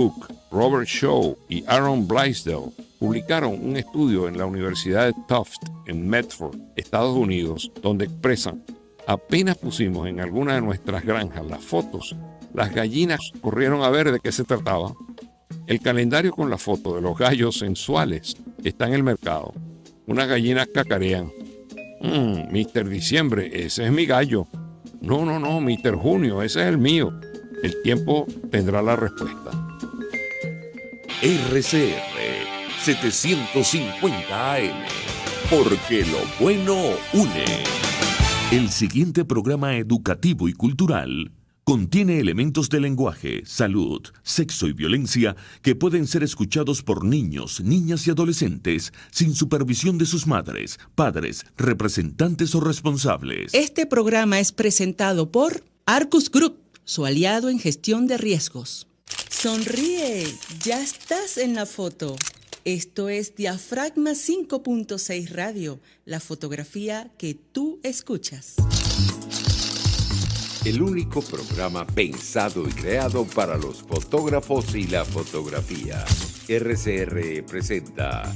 Cook, Robert Shaw y Aaron Blaisdell publicaron un estudio en la Universidad de Tufts en Medford, Estados Unidos, donde expresan: apenas pusimos en alguna de nuestras granjas las fotos, las gallinas corrieron a ver de qué se trataba. El calendario con la foto de los gallos sensuales está en el mercado. Unas gallinas cacarean. Mr. Diciembre, ese es mi gallo. No, Mr. Junio, ese es el mío. El tiempo tendrá la respuesta. RCR 750 AM, porque lo bueno une. El siguiente programa educativo y cultural contiene elementos de lenguaje, salud, sexo y violencia que pueden ser escuchados por niños, niñas y adolescentes sin supervisión de sus madres, padres, representantes o responsables. Este programa es presentado por Arcus Group, su aliado en gestión de riesgos. Sonríe, ya estás en la foto. Esto es Diafragma 5.6 Radio, la fotografía que tú escuchas. El único programa pensado y creado para los fotógrafos y la fotografía. RCR presenta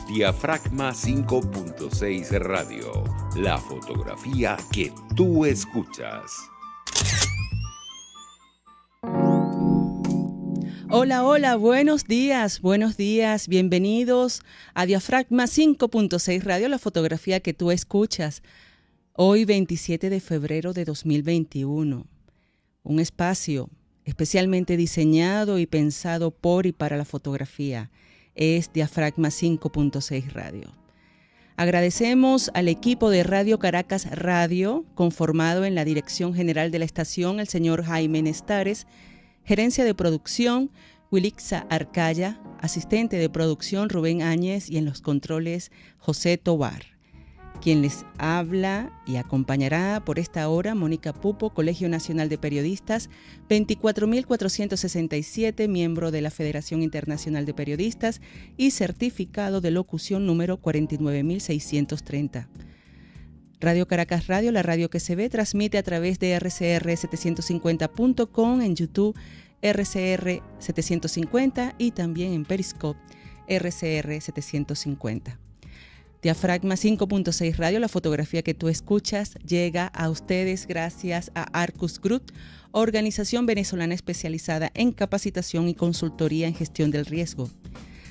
Diafragma 5.6 Radio, la fotografía que tú escuchas. Hola, buenos días, bienvenidos a Diafragma 5.6 Radio, la fotografía que tú escuchas. Hoy 27 de febrero de 2021, un espacio especialmente diseñado y pensado por y para la fotografía es Diafragma 5.6 Radio. Agradecemos al equipo de Radio Caracas Radio, conformado en la dirección general de la estación, el señor Jaime Nestares, gerencia de producción, Wilixa Arcaya, asistente de producción, Rubén Áñez, y en los controles, José Tobar. Quien les habla y acompañará por esta hora, Mónica Pupo, Colegio Nacional de Periodistas, 24.467, miembro de la Federación Internacional de Periodistas y certificado de locución número 49.630. Radio Caracas Radio, la radio que se ve, transmite a través de rcr750.com, en YouTube RCR750 y también en Periscope RCR750. Diafragma 5.6 Radio, la fotografía que tú escuchas, llega a ustedes gracias a Arcus Group, organización venezolana especializada en capacitación y consultoría en gestión del riesgo.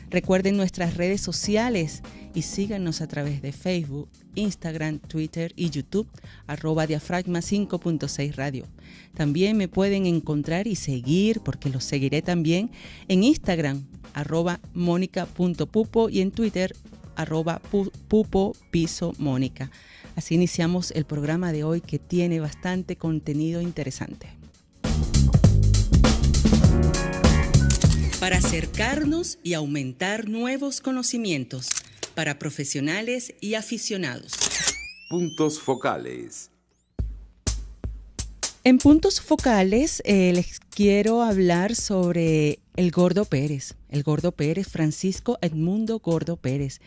Recuerden nuestras redes sociales y síganos a través de Facebook, Instagram, Twitter y YouTube, @Diafragma 5.6 Radio. También me pueden encontrar y seguir, porque los seguiré también, en Instagram, @Mónica.pupo, y en Twitter, @Pupo_Mónica. Así iniciamos el programa de hoy, que tiene bastante contenido interesante. Para acercarnos y aumentar nuevos conocimientos para profesionales y aficionados. Puntos focales. En puntos focales les quiero hablar sobre el Gordo Pérez, Francisco Edmundo Gordo Pérez.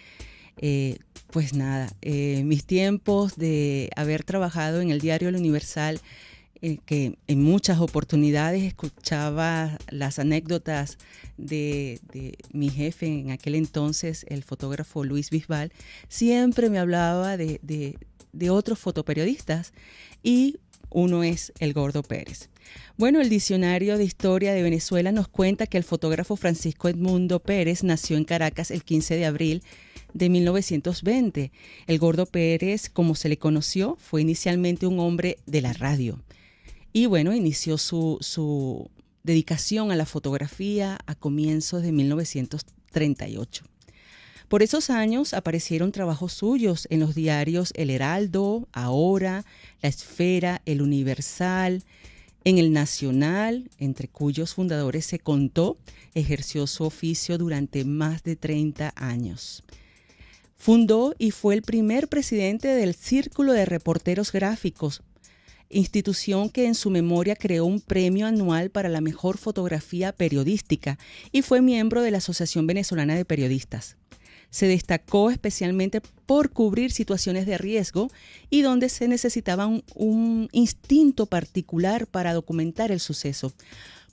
Pues nada, mis tiempos de haber trabajado en el diario El Universal, que en muchas oportunidades escuchaba las anécdotas de mi jefe en aquel entonces, el fotógrafo Luis Bisbal, siempre me hablaba de otros fotoperiodistas, y uno es el Gordo Pérez. Bueno, el Diccionario de Historia de Venezuela nos cuenta que el fotógrafo Francisco Edmundo Pérez nació en Caracas el 15 de abril de 1920. El Gordo Pérez, como se le conoció, fue inicialmente un hombre de la radio. Y bueno, inició su dedicación a la fotografía a comienzos de 1938. Por esos años aparecieron trabajos suyos en los diarios El Heraldo, Ahora, La Esfera, El Universal, en El Nacional, entre cuyos fundadores se contó. Ejerció su oficio durante más de 30 años. Fundó y fue el primer presidente del Círculo de Reporteros Gráficos, institución que en su memoria creó un premio anual para la mejor fotografía periodística, y fue miembro de la Asociación Venezolana de Periodistas. Se destacó especialmente por cubrir situaciones de riesgo y donde se necesitaba un instinto particular para documentar el suceso,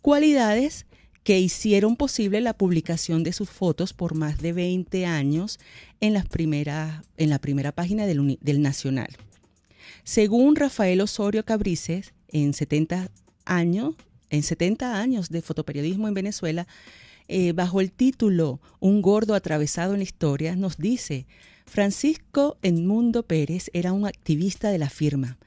cualidades que hicieron posible la publicación de sus fotos por más de 20 años en la primera página del Nacional. Según Rafael Osorio Cabrices, en 70 años de fotoperiodismo en Venezuela, bajo el título Un gordo atravesado en la historia, nos dice: Francisco Edmundo Pérez era un activista de la firma,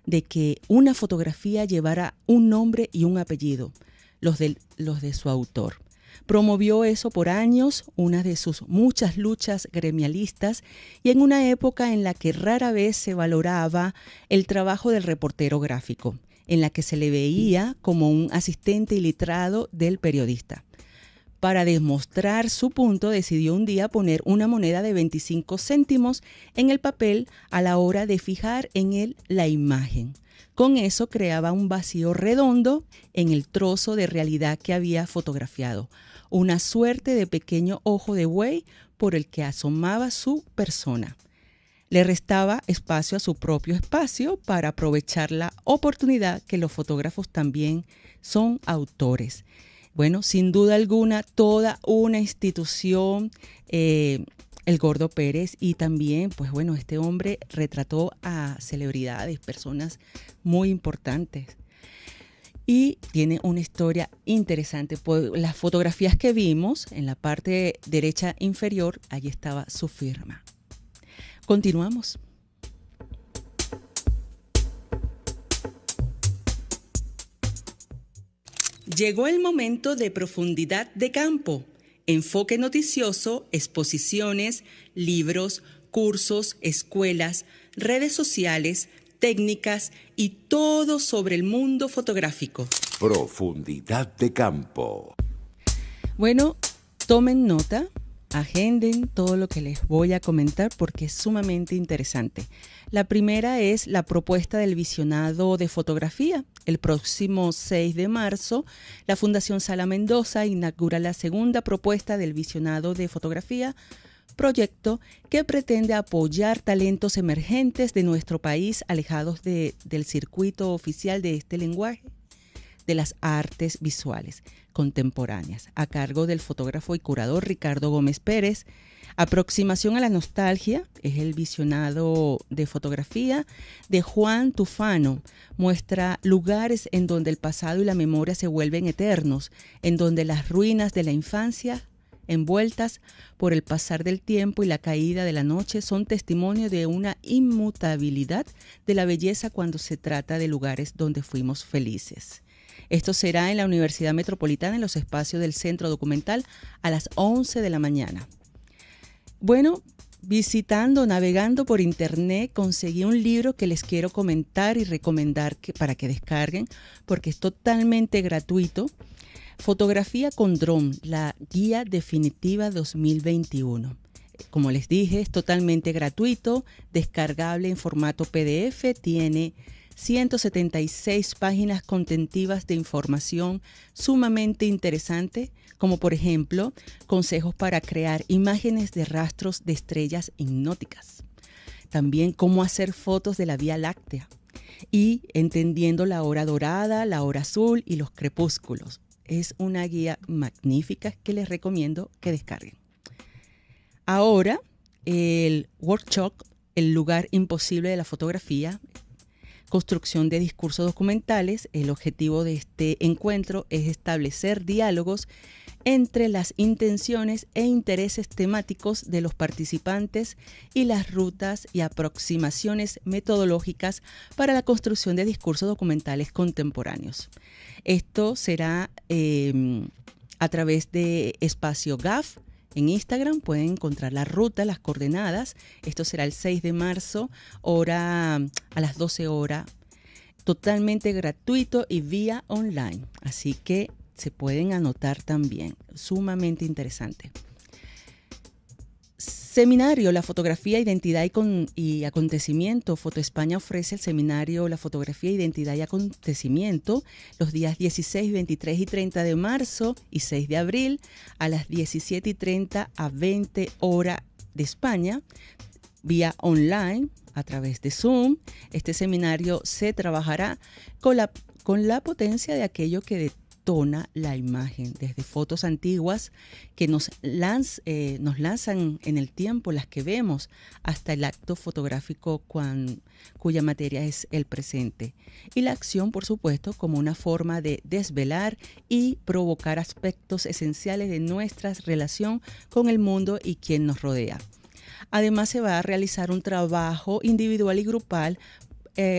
de que una fotografía llevara un nombre y un apellido, los de su autor. Promovió eso por años, una de sus muchas luchas gremialistas, y en una época en la que rara vez se valoraba el trabajo del reportero gráfico, en la que se le veía como un asistente iletrado del periodista. Para demostrar su punto, decidió un día poner una moneda de 25 céntimos en el papel a la hora de fijar en él la imagen. Con eso creaba un vacío redondo en el trozo de realidad que había fotografiado, una suerte de pequeño ojo de buey por el que asomaba su persona. Le restaba espacio a su propio espacio para aprovechar la oportunidad que los fotógrafos también son autores. Bueno, sin duda alguna, toda una institución, el Gordo Pérez, y también, pues bueno, este hombre retrató a celebridades, personas muy importantes. Y tiene una historia interesante. Pues, las fotografías que vimos en la parte derecha inferior, allí estaba su firma. Continuamos. Llegó el momento de Profundidad de Campo. Enfoque noticioso, exposiciones, libros, cursos, escuelas, redes sociales, técnicas y todo sobre el mundo fotográfico. Profundidad de Campo. Bueno, tomen nota, agenden todo lo que les voy a comentar porque es sumamente interesante. La primera es la propuesta del visionado de fotografía. El próximo 6 de marzo, la Fundación Sala Mendoza inaugura la segunda propuesta del visionado de fotografía, proyecto que pretende apoyar talentos emergentes de nuestro país alejados del circuito oficial de este lenguaje de las artes visuales contemporáneas, a cargo del fotógrafo y curador Ricardo Gómez Pérez. Aproximación a la nostalgia es el visionado de fotografía de Juan Tufano. Muestra lugares en donde el pasado y la memoria se vuelven eternos, en donde las ruinas de la infancia, envueltas por el pasar del tiempo y la caída de la noche, son testimonio de una inmutabilidad de la belleza cuando se trata de lugares donde fuimos felices. Esto será en la Universidad Metropolitana, en los espacios del Centro Documental, a las 11 de la mañana. Bueno, navegando por internet, conseguí un libro que les quiero comentar y recomendar para que descarguen, porque es totalmente gratuito. Fotografía con dron, la guía definitiva 2021. Como les dije, es totalmente gratuito, descargable en formato PDF, tiene 176 páginas contentivas de información sumamente interesante, como por ejemplo, consejos para crear imágenes de rastros de estrellas hipnóticas. También cómo hacer fotos de la Vía Láctea y entendiendo la hora dorada, la hora azul y los crepúsculos. Es una guía magnífica que les recomiendo que descarguen. Ahora, el workshop, el lugar imposible de la fotografía, construcción de discursos documentales. El objetivo de este encuentro es establecer diálogos entre las intenciones e intereses temáticos de los participantes y las rutas y aproximaciones metodológicas para la construcción de discursos documentales contemporáneos. Esto será a través de Espacio GAF. En Instagram pueden encontrar la ruta, las coordenadas. Esto será el 6 de marzo, a las 12 horas, totalmente gratuito y vía online. Así que se pueden anotar también, sumamente interesante. Seminario La Fotografía, Identidad y Acontecimiento. Foto España ofrece el seminario La Fotografía, Identidad y Acontecimiento los días 16, 23 y 30 de marzo y 6 de abril a las 17 y 30 a 20 horas de España, vía online a través de Zoom. Este seminario se trabajará con la potencia de aquello que detona la imagen, desde fotos antiguas que nos lanzan en el tiempo, las que vemos, hasta el acto fotográfico cuya materia es el presente. Y la acción, por supuesto, como una forma de desvelar y provocar aspectos esenciales de nuestra relación con el mundo y quien nos rodea. Además, se va a realizar un trabajo individual y grupal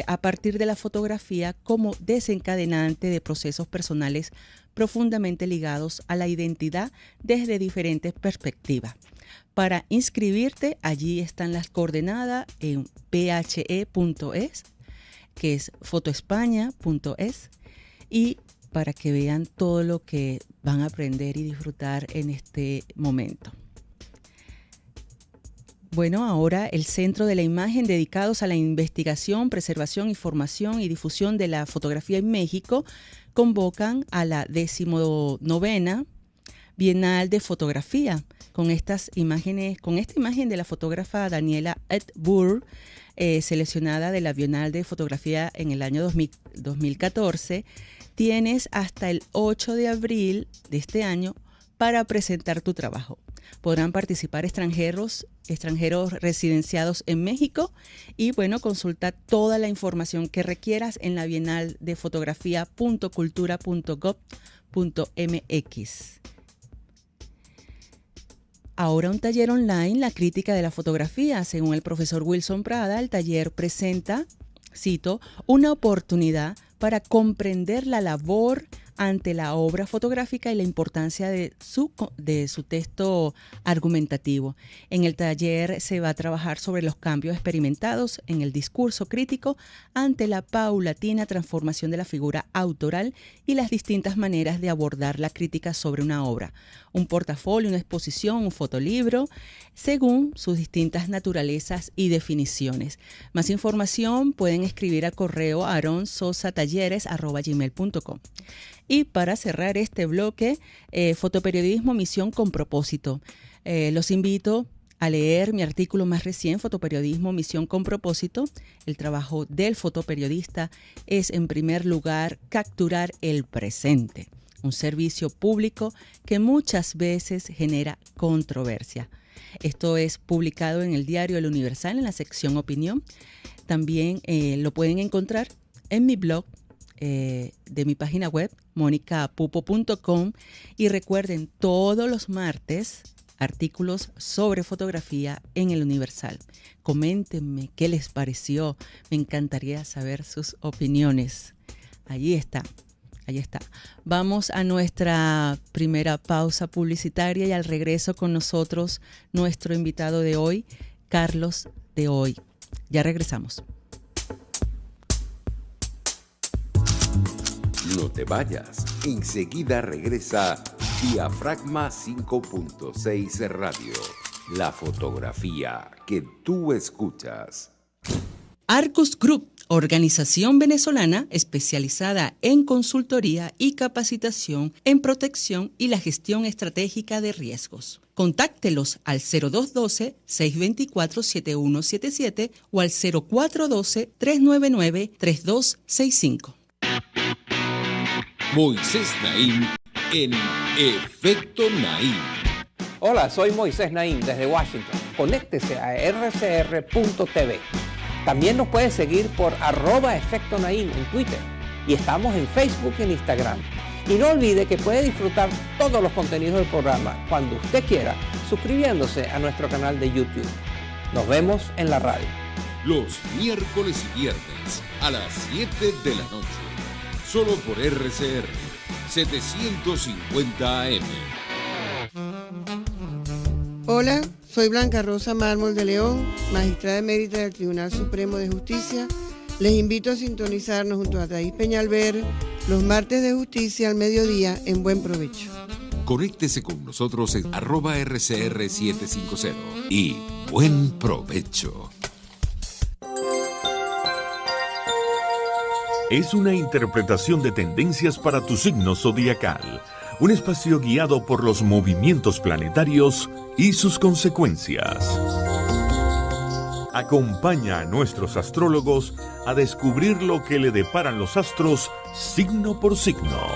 a partir de la fotografía como desencadenante de procesos personales profundamente ligados a la identidad desde diferentes perspectivas. Para inscribirte, allí están las coordenadas en phe.es, que es fotoespaña.es, y para que vean todo lo que van a aprender y disfrutar en este momento. Bueno, ahora el Centro de la Imagen, dedicados a la investigación, preservación, información y difusión de la fotografía en México, convocan a la 19ª Bienal de Fotografía con esta imagen de la fotógrafa Daniela Edburg, seleccionada de la Bienal de Fotografía en el año 2014. Tienes hasta el 8 de abril de este año para presentar tu trabajo. Podrán participar extranjeros residenciados en México y bueno, consulta toda la información que requieras en la Bienal de Fotografía.cultura.gov.mx. Ahora un taller online, la crítica de la fotografía. Según el profesor Wilson Prada, el taller presenta, cito, una oportunidad para comprender la labor ante la obra fotográfica y la importancia de su texto argumentativo. En el taller se va a trabajar sobre los cambios experimentados en el discurso crítico ante la paulatina transformación de la figura autoral y las distintas maneras de abordar la crítica sobre una obra, un portafolio, una exposición, un fotolibro, según sus distintas naturalezas y definiciones. Más información pueden escribir al correo aronsosatalleres@gmail.com. Y para cerrar este bloque, fotoperiodismo, misión con propósito. Los invito a leer mi artículo más reciente, Fotoperiodismo, misión con propósito. El trabajo del fotoperiodista es, en primer lugar, capturar el presente, un servicio público que muchas veces genera controversia. Esto es publicado en el diario El Universal, en la sección Opinión. También lo pueden encontrar en mi blog de mi página web, monicapupo.com, y recuerden, todos los martes, artículos sobre fotografía en El Universal. Coméntenme qué les pareció, me encantaría saber sus opiniones. Allí está. Vamos a nuestra primera pausa publicitaria y al regreso con nosotros nuestro invitado de hoy, Carlos de Hoy. Ya regresamos. No te vayas, enseguida regresa Diafragma 5.6 Radio, la fotografía que tú escuchas. Arcus Group, organización venezolana especializada en consultoría y capacitación en protección y la gestión estratégica de riesgos. Contáctelos al 0212-624-7177 o al 0412-399-3265. Moisés Naim en Efecto Naim. Hola, soy Moisés Naim desde Washington. Conéctese a rcr.tv. También nos puede seguir por @Efecto Naim en Twitter. Y estamos en Facebook y en Instagram. Y no olvide que puede disfrutar todos los contenidos del programa cuando usted quiera, suscribiéndose a nuestro canal de YouTube. Nos vemos en la radio. Los miércoles y viernes a las 7 de la noche. Solo por RCR 750 AM. Hola, soy Blanca Rosa Mármol de León, magistrada emérita del Tribunal Supremo de Justicia. Les invito a sintonizarnos junto a Thais Peñalver los martes de justicia al mediodía en Buen Provecho. Conéctese con nosotros en @RCR 750 y buen provecho. Es una interpretación de tendencias para tu signo zodiacal. Un espacio guiado por los movimientos planetarios y sus consecuencias. Acompaña a nuestros astrólogos a descubrir lo que le deparan los astros signo por signo.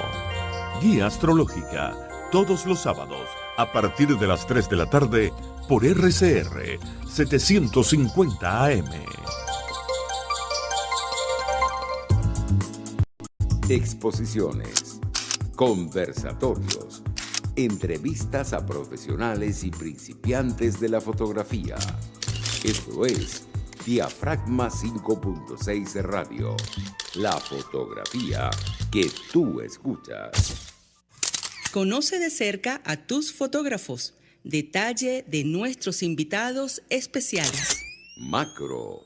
Guía Astrológica, todos los sábados, a partir de las 3 de la tarde, por RCR 750 AM. Exposiciones, conversatorios, entrevistas a profesionales y principiantes de la fotografía. Esto es Diafragma 5.6 Radio, la fotografía que tú escuchas. Conoce de cerca a tus fotógrafos. Detalle de nuestros invitados especiales. Macro.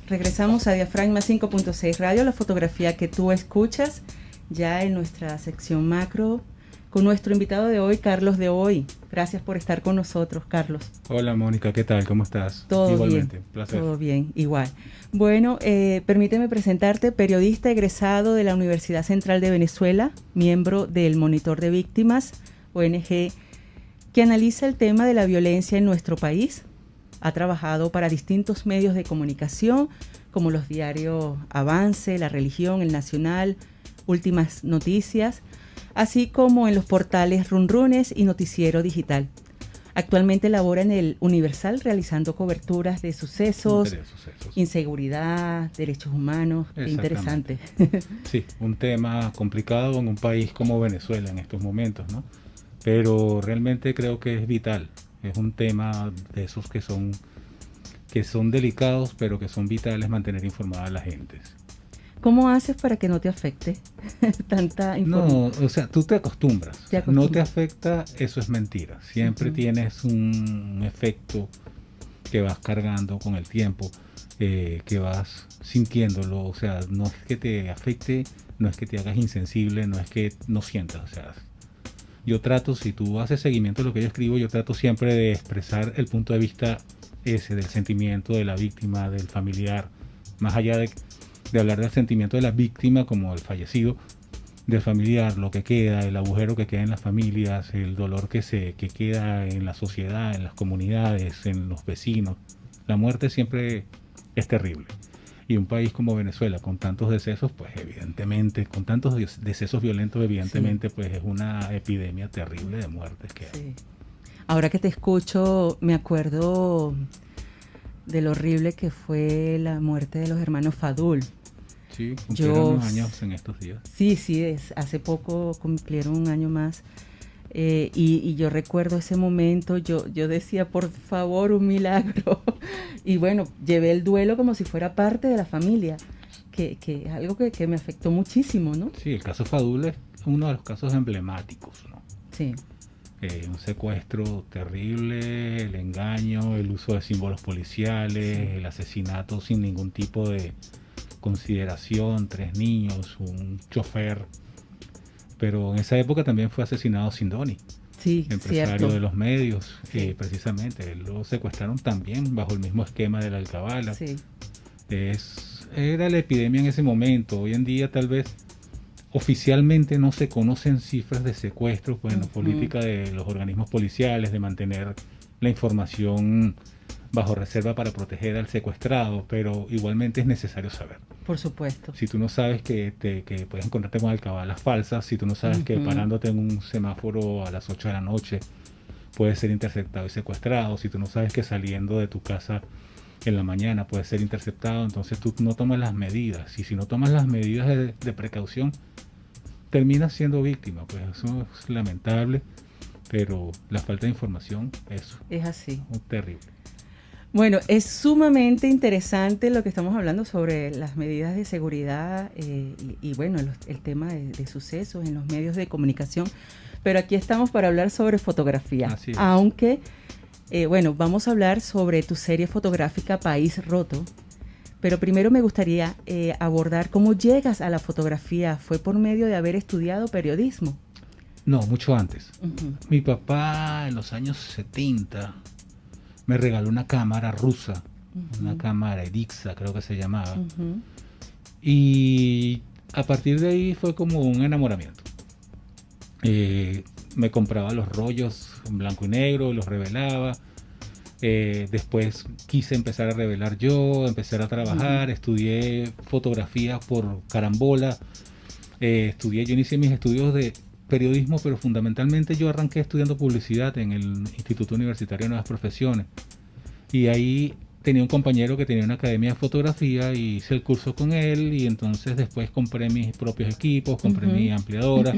Regresamos a Diafragma 5.6 Radio, la fotografía que tú escuchas, ya en nuestra sección macro, con nuestro invitado de hoy, Carlos de Hoy. Gracias por estar con nosotros, Carlos. Hola, Mónica, ¿qué tal? ¿Cómo estás? Todo Igualmente, bien, placer. todo bien, igual. Bueno, permíteme presentarte, periodista egresado de la Universidad Central de Venezuela, miembro del Monitor de Víctimas, ONG, que analiza el tema de la violencia en nuestro país. Ha trabajado para distintos medios de comunicación, como los diarios Avance, La Religión, El Nacional, Últimas Noticias, así como en los portales Runrunes y Noticiero Digital. Actualmente labora en el Universal realizando coberturas de sucesos, inseguridad, derechos humanos. Qué interesante. Sí, un tema complicado en un país como Venezuela en estos momentos, ¿no? Pero realmente creo que es vital. Es un tema de esos que son delicados, pero que son vitales mantener informada a la gente. ¿Cómo haces para que no te afecte tanta información? No, o sea, tú te acostumbras. No te afecta, eso es mentira. Siempre tienes un efecto que vas cargando con el tiempo, que vas sintiéndolo. O sea, no es que te afecte, no es que te hagas insensible, no es que no sientas. O sea, yo trato, si tú haces seguimiento de lo que yo escribo, yo trato siempre de expresar el punto de vista ese, del sentimiento de la víctima, del familiar, más allá de hablar del sentimiento de la víctima como el fallecido, del familiar, lo que queda, el agujero que queda en las familias, el dolor que queda en la sociedad, en las comunidades, en los vecinos. La muerte siempre es terrible. Y un país como Venezuela, con tantos decesos, pues evidentemente, con tantos decesos violentos, evidentemente, pues es una epidemia terrible de muertes que hay. Ahora que te escucho, me acuerdo de lo horrible que fue la muerte de los hermanos Fadul. Sí, cumplieron unos años en estos días. Sí, hace poco cumplieron un año más. Y yo recuerdo ese momento, yo decía, por favor, un milagro. Y bueno, llevé el duelo como si fuera parte de la familia, que es algo que me afectó muchísimo, ¿no? Sí, el caso Fadul es uno de los casos emblemáticos, ¿no? Sí. Un secuestro terrible, el engaño, el uso de símbolos policiales, el asesinato sin ningún tipo de consideración, 3 niños, un chofer. Pero en esa época también fue asesinado Sindoni, empresario cierto. de los medios, precisamente. Lo secuestraron también bajo el mismo esquema de la Alcabala. Sí. Era la epidemia en ese momento. Hoy en día tal vez oficialmente no se conocen cifras de secuestros, política de los organismos policiales de mantener la información bajo reserva para proteger al secuestrado, pero igualmente es necesario saber. Por supuesto. Si tú no sabes que puedes encontrarte con alcabalas falsas, si tú no sabes que parándote en un semáforo a las 8 de la noche puedes ser interceptado y secuestrado, si tú no sabes que saliendo de tu casa en la mañana puedes ser interceptado, entonces tú no tomas las medidas. Y si no tomas las medidas de precaución, terminas siendo víctima. Pues eso es lamentable, pero la falta de información es así. Terrible. Bueno, es sumamente interesante lo que estamos hablando sobre las medidas de seguridad y bueno, el tema de sucesos en los medios de comunicación, pero aquí estamos para hablar sobre fotografía. Así es. Aunque, bueno, vamos a hablar sobre tu serie fotográfica País Roto, pero primero me gustaría abordar cómo llegas a la fotografía. ¿Fue por medio de haber estudiado periodismo? No, mucho antes. Mi papá en los años 70... me regaló una cámara rusa, una cámara Erixa, creo que se llamaba. Y a partir de ahí fue como un enamoramiento. Me compraba los rollos en blanco y negro, los revelaba. Después quise empezar a revelar yo, empezar a trabajar, estudié fotografía por carambola. Yo inicié mis estudios de periodismo, pero fundamentalmente yo arranqué estudiando publicidad en el Instituto Universitario de Nuevas Profesiones. Y ahí tenía un compañero que tenía una academia de fotografía y hice el curso con él, y entonces después compré mis propios equipos, compré mi ampliadora,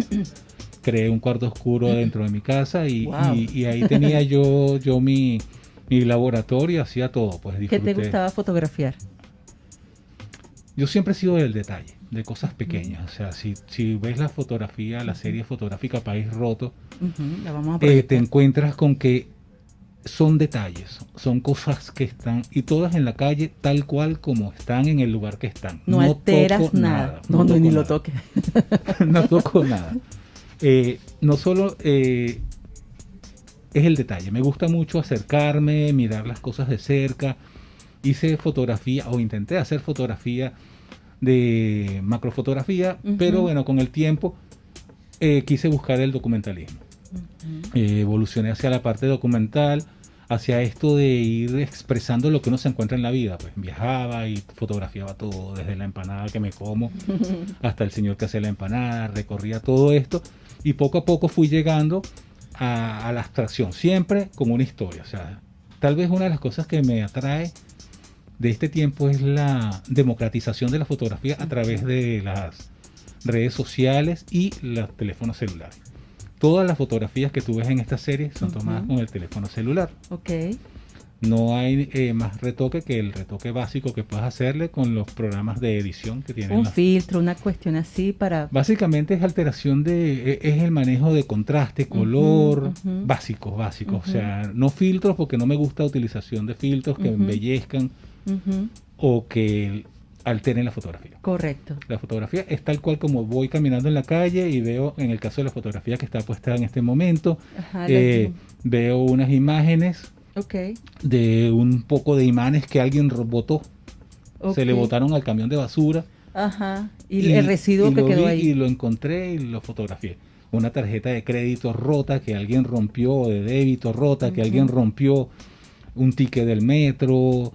creé un cuarto oscuro dentro de mi casa y ahí tenía yo mi laboratorio, hacía todo. Pues disfruté. ¿Qué te gustaba fotografiar? Yo siempre he sido del detalle, de cosas pequeñas. O sea, si ves la fotografía, la serie fotográfica País Roto, la vamos a te encuentras con que son detalles, son cosas que están, y todas en la calle tal cual como están en el lugar que están. No alteras nada. No, ni lo toques. No toco nada. No solo es el detalle, me gusta mucho acercarme, mirar las cosas de cerca. Hice fotografía, o intenté hacer fotografía de macrofotografía, pero bueno, con el tiempo quise buscar el documentalismo. Evolucioné hacia la parte documental, hacia esto de ir expresando lo que uno se encuentra en la vida. Pues viajaba y fotografiaba todo, desde la empanada que me como hasta el señor que hace la empanada, recorría todo esto, y poco a poco fui llegando a la abstracción, siempre con una historia. O sea, tal vez una de las cosas que me atrae de este tiempo es la democratización de la fotografía a través de las redes sociales y los teléfonos celulares. Todas las fotografías que tú ves en esta serie son tomadas con el teléfono celular. No hay más retoque que el retoque básico que puedes hacerle con los programas de edición que tienen. Un filtro, una cuestión así para... Básicamente es alteración es el manejo de contraste, color, básicos. O sea, no filtros, porque no me gusta la utilización de filtros que embellezcan o que alteren la fotografía. Correcto. La fotografía es tal cual como voy caminando en la calle y veo, en el caso de la fotografía que está puesta en este momento, veo unas imágenes de un poco de imanes que alguien botó. Se le botaron al camión de basura. Y el residuo que quedó ahí. Y lo encontré y lo fotografié. Una tarjeta de crédito rota que alguien rompió, o de débito rota que alguien rompió, un ticket del metro,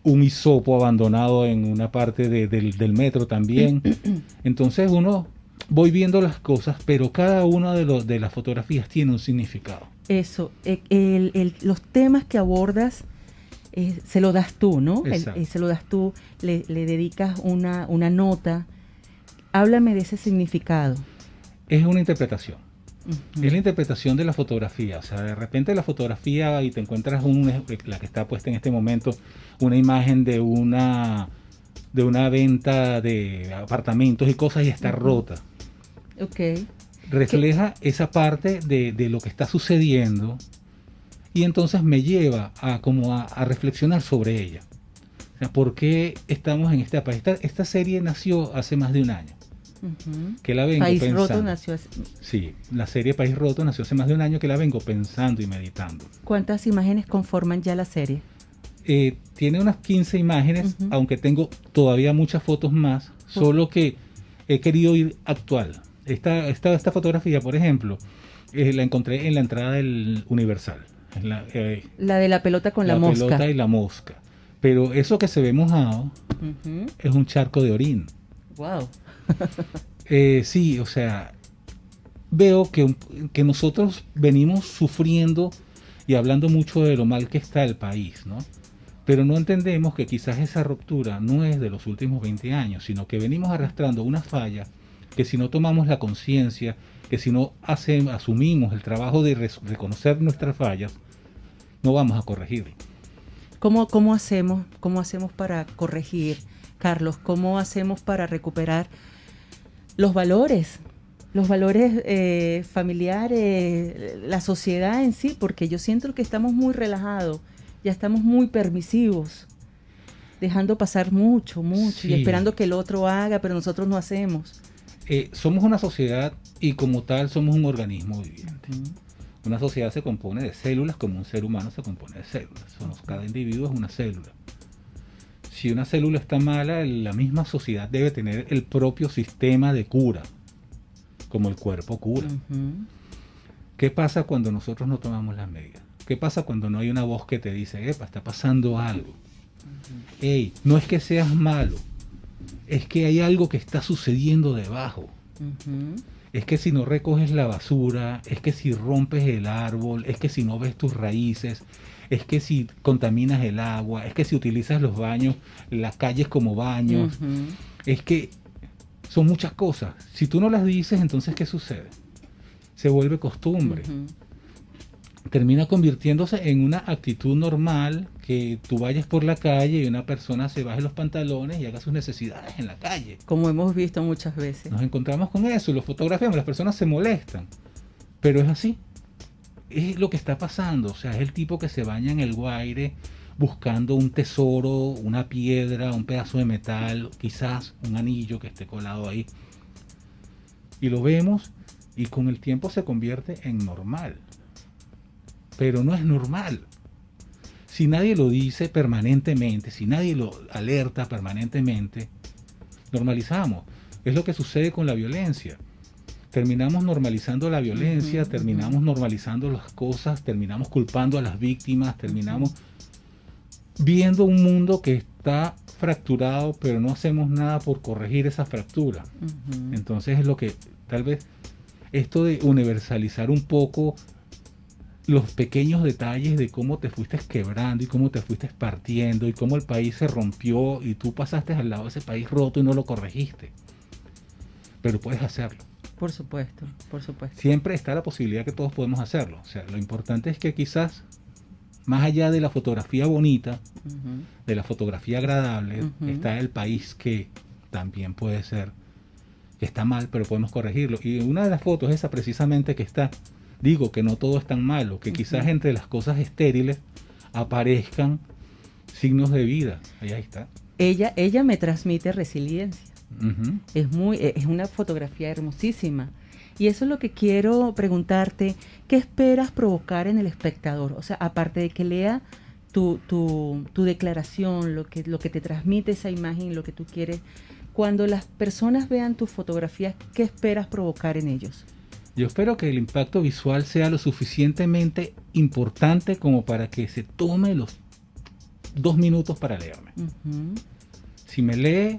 un hisopo abandonado en una parte del metro también. Entonces voy viendo las cosas, pero cada una de las fotografías tiene un significado. Eso, los temas que abordas se lo das tú, ¿no? Se lo das tú, le dedicas una nota. Háblame de ese significado. Es una interpretación. Es la interpretación de la fotografía. O sea, de repente la fotografía y te encuentras la que está puesta en este momento, una imagen de una venta de apartamentos y cosas, y está rota. Refleja esa parte de lo que está sucediendo, y entonces me lleva a reflexionar sobre ella. O sea, ¿por qué estamos en esta país? Esta serie nació hace más de un año. Que la vengo País pensando. Roto nació hace... Sí, la serie País Roto nació hace más de un año, que la vengo pensando y meditando. ¿Cuántas imágenes conforman ya la serie? Tiene unas 15 imágenes, aunque tengo todavía muchas fotos más, solo que he querido ir actual. Esta fotografía, por ejemplo, la encontré en la entrada del Universal. La de la pelota con la mosca. La pelota y la mosca. Pero eso que se ve mojado es un charco de orín. Wow. Sí, o sea, veo que nosotros venimos sufriendo y hablando mucho de lo mal que está el país, ¿no? Pero no entendemos que quizás esa ruptura no es de los últimos 20 años, sino que venimos arrastrando una falla que, si no tomamos la conciencia, que si no asumimos el trabajo de reconocer nuestras fallas, no vamos a corregirlo. ¿Cómo hacemos para corregir, Carlos? ¿Cómo hacemos para recuperar los valores familiares, la sociedad en sí? Porque yo siento que estamos muy relajados, ya estamos muy permisivos, dejando pasar mucho, sí, y esperando que el otro haga, pero nosotros no hacemos. Somos una sociedad, y como tal somos un organismo viviente. Una sociedad se compone de células, como un ser humano se compone de células. Cada individuo es una célula. Si una célula está mala, la misma sociedad debe tener el propio sistema de cura, como el cuerpo cura. ¿Qué pasa cuando nosotros no tomamos las medidas? ¿Qué pasa cuando no hay una voz que te dice, epa, está pasando algo? Ey, no es que seas malo, es que hay algo que está sucediendo debajo. Es que si no recoges la basura, es que si rompes el árbol, es que si no ves tus raíces, es que si contaminas el agua, es que si utilizas los baños, las calles como baños, es que son muchas cosas. Si tú no las dices, entonces ¿qué sucede? Se vuelve costumbre. Termina convirtiéndose en una actitud normal, que tú vayas por la calle y una persona se baje los pantalones y haga sus necesidades en la calle. Como hemos visto muchas veces. Nos encontramos con eso, lo fotografiamos, las personas se molestan, pero es así. Es lo que está pasando, o sea, es el tipo que se baña en el Guaire buscando un tesoro, una piedra, un pedazo de metal, quizás un anillo que esté colado ahí. Y lo vemos y con el tiempo se convierte en normal. Pero no es normal. Si nadie lo dice permanentemente, si nadie lo alerta permanentemente, normalizamos. Es lo que sucede con la violencia. Terminamos normalizando la violencia, terminamos normalizando las cosas, terminamos culpando a las víctimas, terminamos viendo un mundo que está fracturado, pero no hacemos nada por corregir esa fractura. Entonces es lo que tal vez esto de universalizar un poco los pequeños detalles de cómo te fuiste quebrando y cómo te fuiste partiendo y cómo el país se rompió y tú pasaste al lado de ese país roto y no lo corregiste. Pero puedes hacerlo. Por supuesto, por supuesto. Siempre está la posibilidad que todos podemos hacerlo. O sea, lo importante es que quizás, más allá de la fotografía bonita, de la fotografía agradable, está el país que también puede ser, que está mal, pero podemos corregirlo. Y una de las fotos, esa precisamente que está, digo que no todo es tan malo, que quizás entre las cosas estériles aparezcan signos de vida. Ahí está. Ella me transmite resiliencia. Es una fotografía hermosísima. Y eso es lo que quiero preguntarte. ¿Qué esperas provocar en el espectador? O sea, aparte de que lea tu declaración, lo que te transmite esa imagen, lo que tú quieres, cuando las personas vean tus fotografías, ¿qué esperas provocar en ellos? Yo espero que el impacto visual sea lo suficientemente importante como para que se tome los 2 minutos para leerme. Si me lee,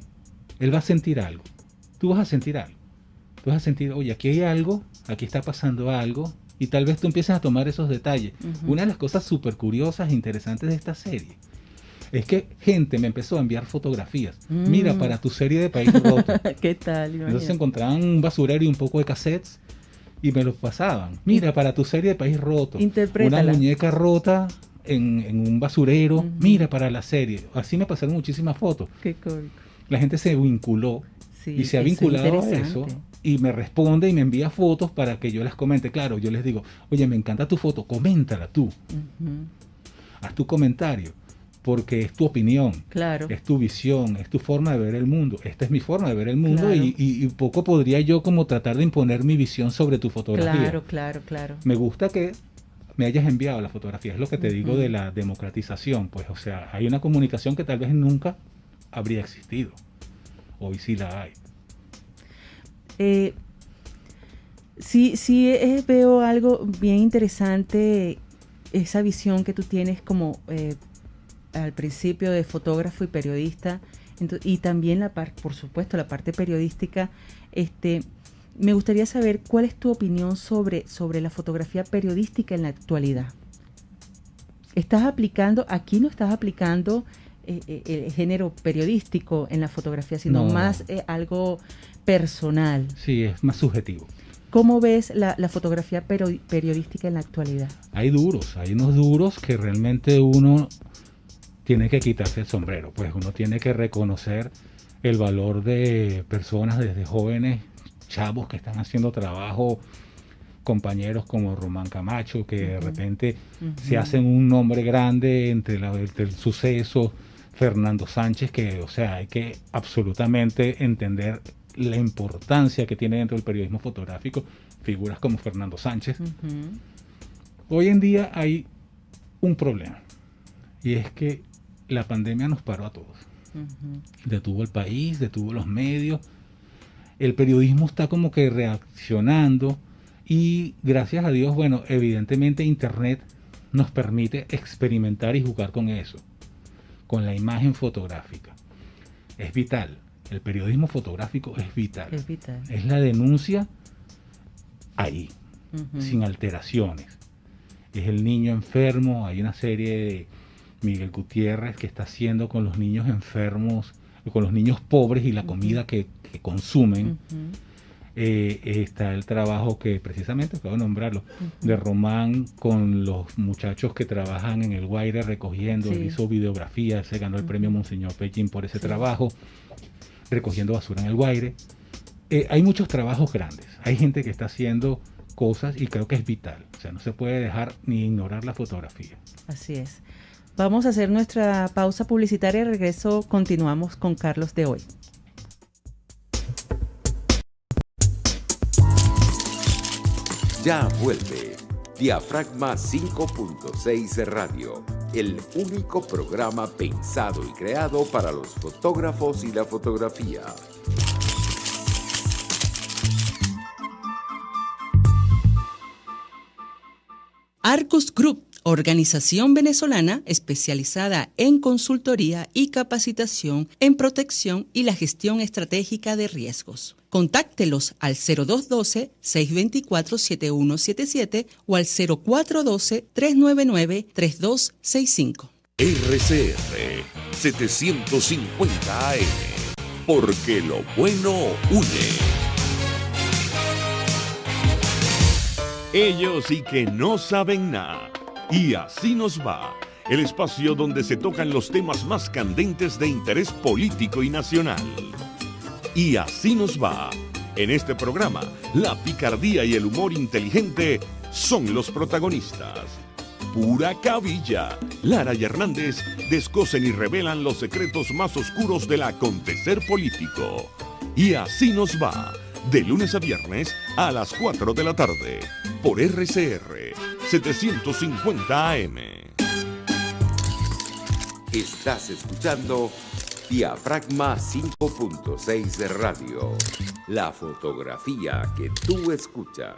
él va a sentir algo. Tú vas a sentir algo. Tú vas a sentir, oye, aquí hay algo, aquí está pasando algo, y tal vez tú empieces a tomar esos detalles. Una de las cosas súper curiosas e interesantes de esta serie es que gente me empezó a enviar fotografías. Mira, para tu serie de País Roto. ¿Qué tal? Entonces encontraban un basurero y un poco de cassettes y me los pasaban. Mira, para tu serie de País Roto. Interprétala. Una muñeca rota en un basurero. Mira, para la serie. Así me pasaron muchísimas fotos. Qué cómico. La gente se vinculó y se ha vinculado a eso y me responde y me envía fotos para que yo las comente. Claro, yo les digo, oye, me encanta tu foto, coméntala tú. Haz tu comentario, porque es tu opinión, claro, es tu visión, es tu forma de ver el mundo. Esta es mi forma de ver el mundo, claro. y poco podría yo como tratar de imponer mi visión sobre tu fotografía. Claro. Me gusta que me hayas enviado la fotografía, es lo que te digo de la democratización, pues, o sea, hay una comunicación que tal vez nunca habría existido. Hoy sí la hay. Sí, veo algo bien interesante, esa visión que tú tienes como al principio de fotógrafo y periodista, y también por supuesto la parte periodística. Me gustaría saber cuál es tu opinión sobre la fotografía periodística en la actualidad. Aquí no estás aplicando el género periodístico en la fotografía, sino más algo personal. Sí, es más subjetivo. ¿Cómo ves la fotografía periodística en la actualidad? Hay unos duros que realmente uno tiene que quitarse el sombrero, pues uno tiene que reconocer el valor de personas desde jóvenes, chavos que están haciendo trabajo, compañeros como Román Camacho, que de repente se hacen un nombre grande entre el suceso, Fernando Sánchez, que, o sea, hay que absolutamente entender la importancia que tiene dentro del periodismo fotográfico figuras como Fernando Sánchez. Hoy en día hay un problema, y es que la pandemia nos paró a todos. Detuvo el país, detuvo los medios, el periodismo está como que reaccionando, y gracias a Dios, bueno, evidentemente Internet nos permite experimentar y jugar con eso, con la imagen fotográfica. Es vital. el periodismo fotográfico es vital. Es vital. Es la denuncia ahí, sin alteraciones. Es el niño enfermo. Hay una serie de Miguel Gutiérrez que está haciendo con los niños enfermos, con los niños pobres y la comida que consumen. Está el trabajo que precisamente acabo de nombrarlo, de Román con los muchachos que trabajan en el Guaire recogiendo. Él hizo videografía, se ganó el premio Monseñor Pellín por ese trabajo, recogiendo basura en el Guaire. Hay muchos trabajos grandes, hay gente que está haciendo cosas y creo que es vital, o sea, no se puede dejar ni ignorar la fotografía. Así es. Vamos a hacer nuestra pausa publicitaria y regreso continuamos con Carlos de hoy. Ya vuelve Diafragma 5.6 Radio, el único programa pensado y creado para los fotógrafos y la fotografía. Arcus Group, organización venezolana especializada en consultoría y capacitación en protección y la gestión estratégica de riesgos. Contáctelos al 0212-624-7177 o al 0412-399-3265. RCR 750 AM, porque lo bueno une. Ellos y que no saben nada. Y así nos va. El espacio donde se tocan los temas más candentes de interés político y nacional. Y así nos va. En este programa, la picardía y el humor inteligente son los protagonistas. Pura cabilla. Lara y Hernández descosen y revelan los secretos más oscuros del acontecer político. Y así nos va. De lunes a viernes a las 4 de la tarde. Por RCR 750 AM. Estás escuchando Diafragma 5.6 de Radio. La fotografía que tú escuchas.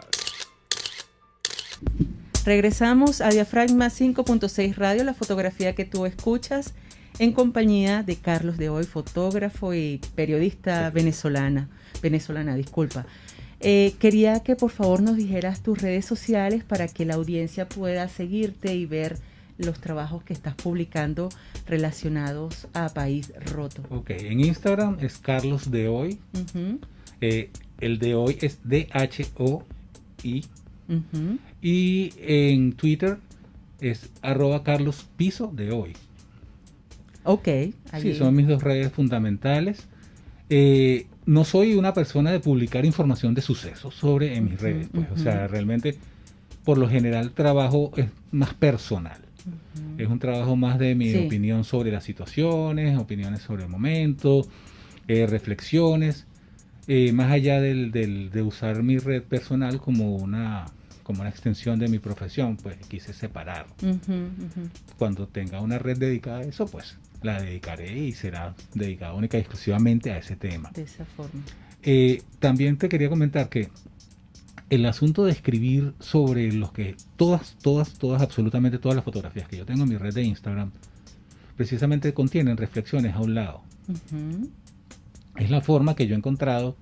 Regresamos a Diafragma 5.6 Radio, la fotografía que tú escuchas, en compañía de Carlos de Hoy, fotógrafo y periodista venezolana. Quería que por favor nos dijeras tus redes sociales para que la audiencia pueda seguirte y ver los trabajos que estás publicando relacionados a País Roto. Ok, en Instagram es Carlos de Hoy. El de Hoy es DHOI. Y en Twitter es @CarlosPiso de Hoy. Ok. Sí, son mis dos redes fundamentales. No soy una persona de publicar información de sucesos en mis redes, pues, o sea, realmente por lo general trabajo es más personal. Es un trabajo más de mi opinión sobre las situaciones, opiniones sobre el momento, reflexiones, más allá de usar mi red personal como una extensión de mi profesión, pues quise separar. Cuando tenga una red dedicada a eso, pues la dedicaré y será dedicada única y exclusivamente a ese tema. De esa forma. También te quería comentar que el asunto de escribir sobre los que absolutamente todas las fotografías que yo tengo en mi red de Instagram, precisamente contienen reflexiones a un lado. Es la forma que yo he encontrado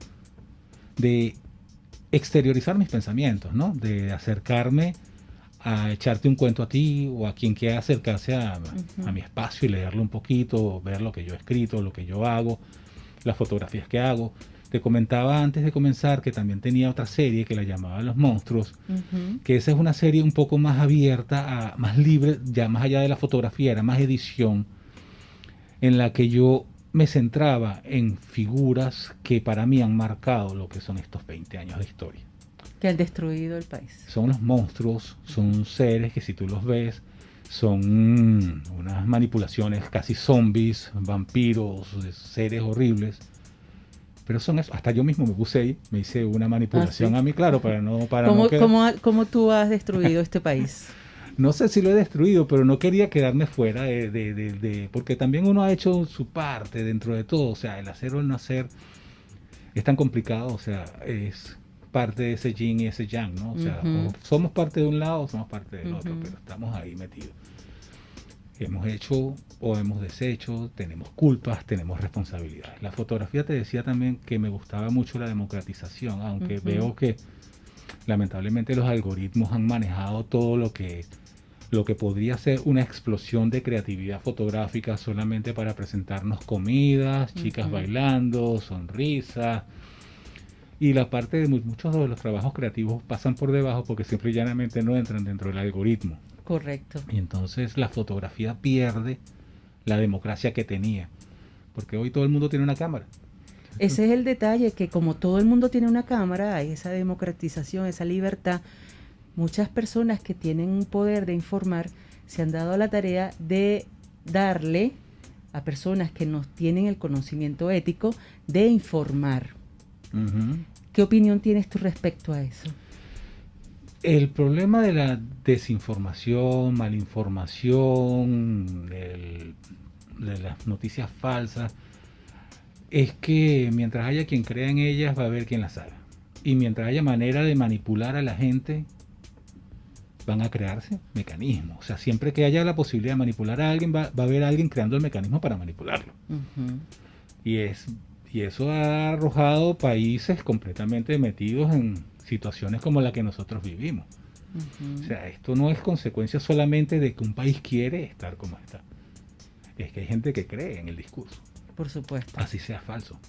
de exteriorizar mis pensamientos, ¿no? De acercarme a echarte un cuento a ti o a quien quiera acercarse a mi espacio y leerlo un poquito, ver lo que yo he escrito, lo que yo hago, las fotografías que hago. Te comentaba antes de comenzar que también tenía otra serie que la llamaba Los Monstruos, que esa es una serie un poco más abierta, más libre, ya más allá de la fotografía, era más edición, en la que yo me centraba en figuras que para mí han marcado lo que son estos 20 años de historia. Que han destruido el país. Son los monstruos, son seres que si tú los ves, son unas manipulaciones casi zombies, vampiros, seres horribles. Pero son eso. Hasta yo mismo me puse ahí, me hice una manipulación a mí, claro, para no ¿Cómo tú has destruido este país? No sé si lo he destruido, pero no quería quedarme fuera porque también uno ha hecho su parte dentro de todo. O sea, el hacer o el no hacer es tan complicado, o sea, es parte de ese yin y ese yang, ¿no? O sea, o somos parte de un lado o somos parte del otro, pero estamos ahí metidos. hemos hecho o hemos deshecho, tenemos culpas, tenemos responsabilidades. La fotografía, te decía también que me gustaba mucho la democratización, aunque veo que lamentablemente los algoritmos han manejado todo lo que podría ser una explosión de creatividad fotográfica solamente para presentarnos comidas, chicas bailando, sonrisas. Y la parte de muchos de los trabajos creativos pasan por debajo porque simple y llanamente no entran dentro del algoritmo. Correcto. Y entonces la fotografía pierde la democracia que tenía, porque hoy todo el mundo tiene una cámara. Ese es el detalle, que como todo el mundo tiene una cámara, hay esa democratización, esa libertad. Muchas personas que tienen un poder de informar se han dado a la tarea de darle a personas que no tienen el conocimiento ético de informar. ¿Qué opinión tienes tú respecto a eso? El problema de la desinformación, malinformación, de las noticias falsas, es que mientras haya quien crea en ellas, va a haber quien las haga. Y mientras haya manera de manipular a la gente, van a crearse mecanismos. O sea, siempre que haya la posibilidad de manipular a alguien, va a haber alguien creando el mecanismo para manipularlo. Y eso ha arrojado países completamente metidos en situaciones como la que nosotros vivimos. O sea, esto no es consecuencia solamente de que un país quiere estar como está. Es que hay gente que cree en el discurso. Por supuesto. Así sea falso.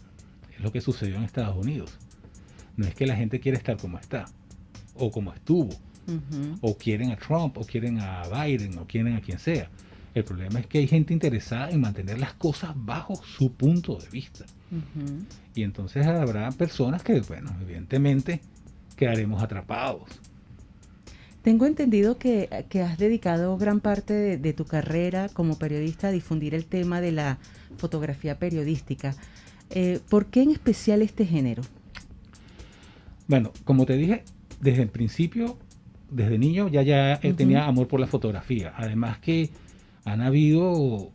Es lo que sucedió en Estados Unidos. No es que la gente quiere estar como está, o como estuvo, o quieren a Trump, o quieren a Biden, o quieren a quien sea. El problema es que hay gente interesada en mantener las cosas bajo su punto de vista. Y entonces habrá personas que, bueno, evidentemente quedaremos atrapados. Tengo entendido que has dedicado gran parte de tu carrera como periodista a difundir el tema de la fotografía periodística. ¿Por qué en especial este género? Bueno, como te dije, desde el principio, desde niño, ya tenía amor por la fotografía. Además que han habido